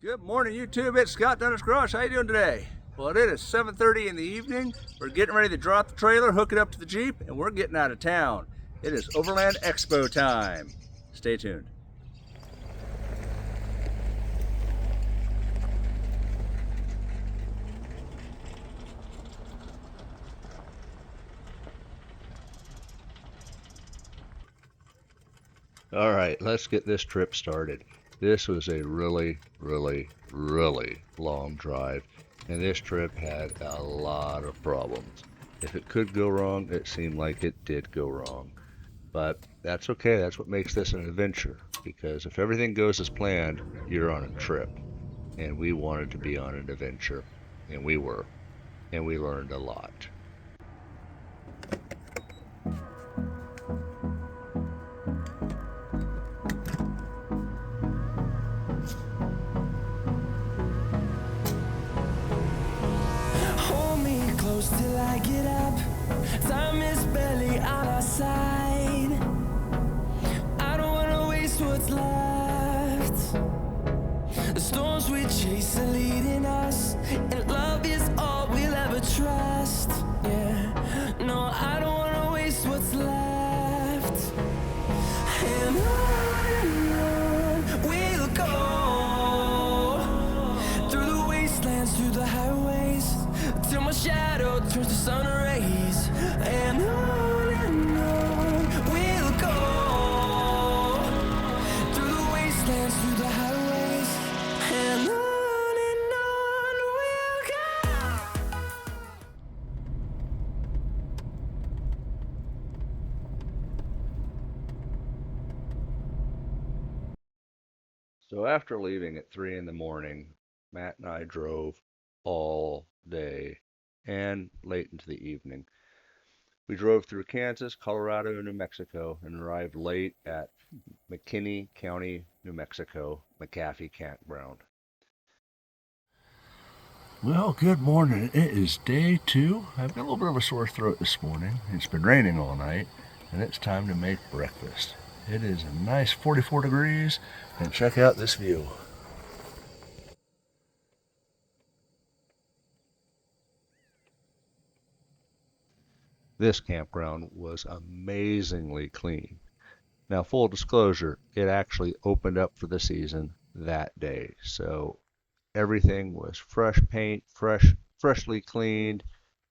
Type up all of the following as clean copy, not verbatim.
Good morning, YouTube. It's Scott Dunnage Garage. How you doing today? Well, it is 7:30 in the evening. We're getting ready to drop the trailer, hook it up to the Jeep, and we're getting out of town. It is Overland Expo time. Stay tuned. All right, let's get this trip started. This was a really long drive, and this trip had a lot of problems. If it could go wrong, it seemed like it did go wrong. But that's okay, that's what makes this an adventure, because if everything goes as planned, you're on a trip. And we wanted to be on an adventure, and we were, and we learned a lot. Till I get up, time is barely on our side. I don't wanna waste what's left. The storms we chase are leading us, and love is all we'll ever trust. Yeah, no, I don't wanna waste what's left. And on we'll go, through the wastelands, through the highways, till my shadow turns to sun rays. And on we'll go, through the wastelands, through the highways, and on we'll go. So after leaving at 3 in the morning, Matt and I drove all day and late into the evening. We drove through Kansas, Colorado, and New Mexico and arrived late at McKinney County, New Mexico, McAfee Campground. Well, good morning. It is day 2. I've got a little bit of a sore throat this morning. It's been raining all night, and it's time to make breakfast. It is a nice 44 degrees, and check out this view. This campground was amazingly clean. Now, full disclosure, it actually opened up for the season that day. So everything was fresh paint, freshly cleaned,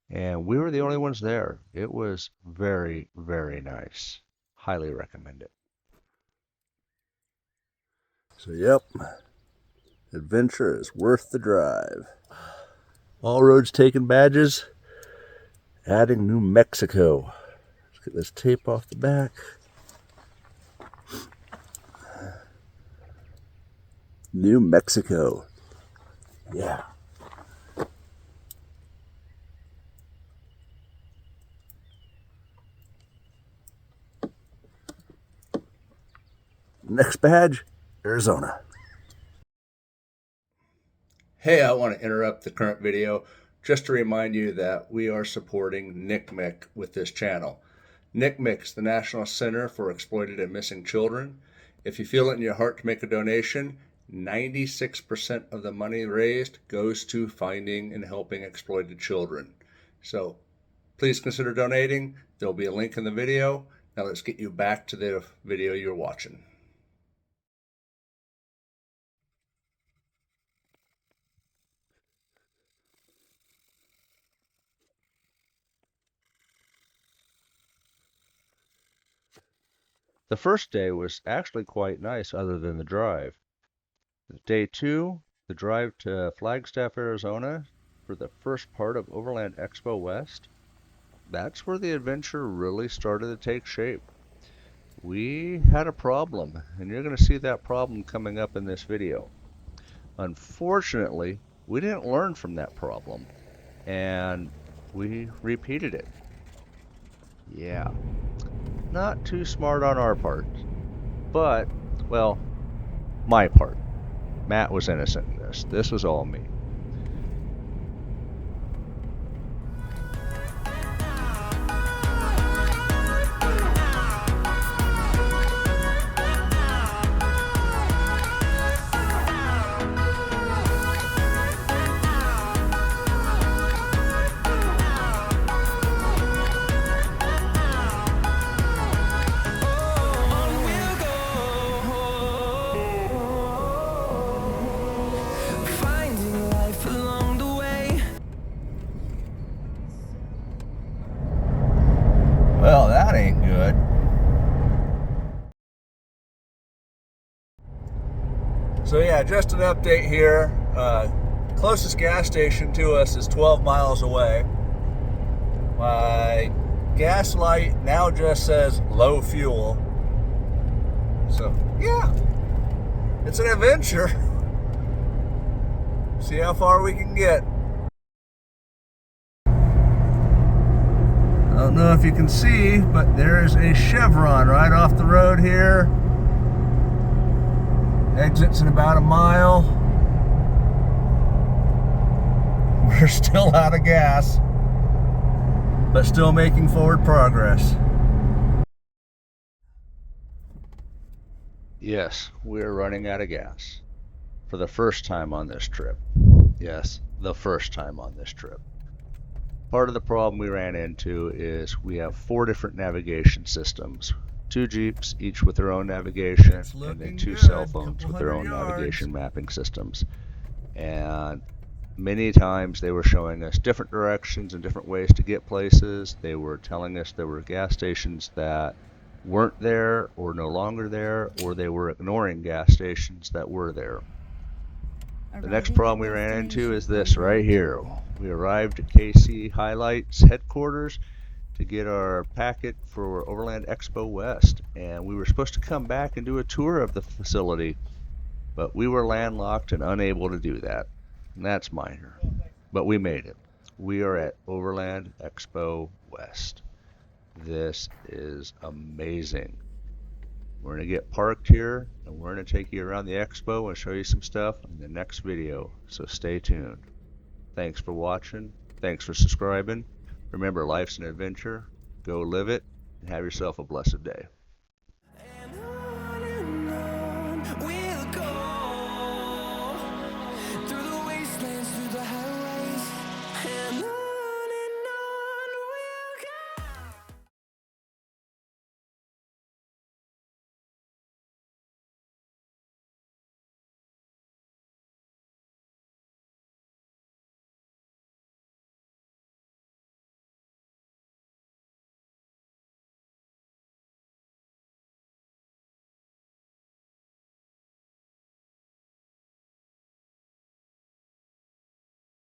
and we were the only ones there. It was very nice. Highly recommend it. So, yep, adventure is worth the drive. All roads taken badges. Adding New Mexico. Let's get this tape off the back. New Mexico. Yeah. Next badge, Arizona. Hey, I want to interrupt the current video just to remind you that we are supporting NCMEC with this channel. NCMEC is the National Center for Exploited and Missing Children. If you feel it in your heart to make a donation, 96% of the money raised goes to finding and helping exploited children. So please consider donating. There'll be a link in the video. Now let's get you back to the video you're watching. The first day was actually quite nice other than the drive. Day 2, the drive to Flagstaff, Arizona for the first part of Overland Expo West. That's where the adventure really started to take shape. We had a problem, and you're going to see that problem coming up in this video. Unfortunately, we didn't learn from that problem, and we repeated it. Yeah. Not too smart on our part, but, well, my part. Matt was innocent in this. This was all me. So yeah, just an update here. Closest gas station to us is 12 miles away. My gas light now just says low fuel. So yeah, it's an adventure. See how far we can get. I don't know if you can see, but there is a chevron right off the road here. Exits in about a mile. We're still out of gas, but still making forward progress. Yes, we're running out of gas for the first time on this trip. Yes, the first time on this trip. Part of the problem we ran into is we have 4 different navigation systems. 2 Jeeps, each with their own navigation, and then 2 cell phones with their own navigation mapping systems. And many times they were showing us different directions and different ways to get places. They were telling us there were gas stations that weren't there or no longer there, or they were ignoring gas stations that were there. The next problem we ran into is this right here. We arrived at KC Highlights headquarters to get our packet for Overland Expo West, and we were supposed to come back and do a tour of the facility, but we were landlocked and unable to do that. And that's minor, but we made it. We are at Overland Expo West. This is amazing. We're going to get parked here, and we're going to take you around the expo and show you some stuff in the next video, so stay tuned. Thanks for watching. Thanks for subscribing. Remember, life's an adventure. Go live it, and have yourself a blessed day.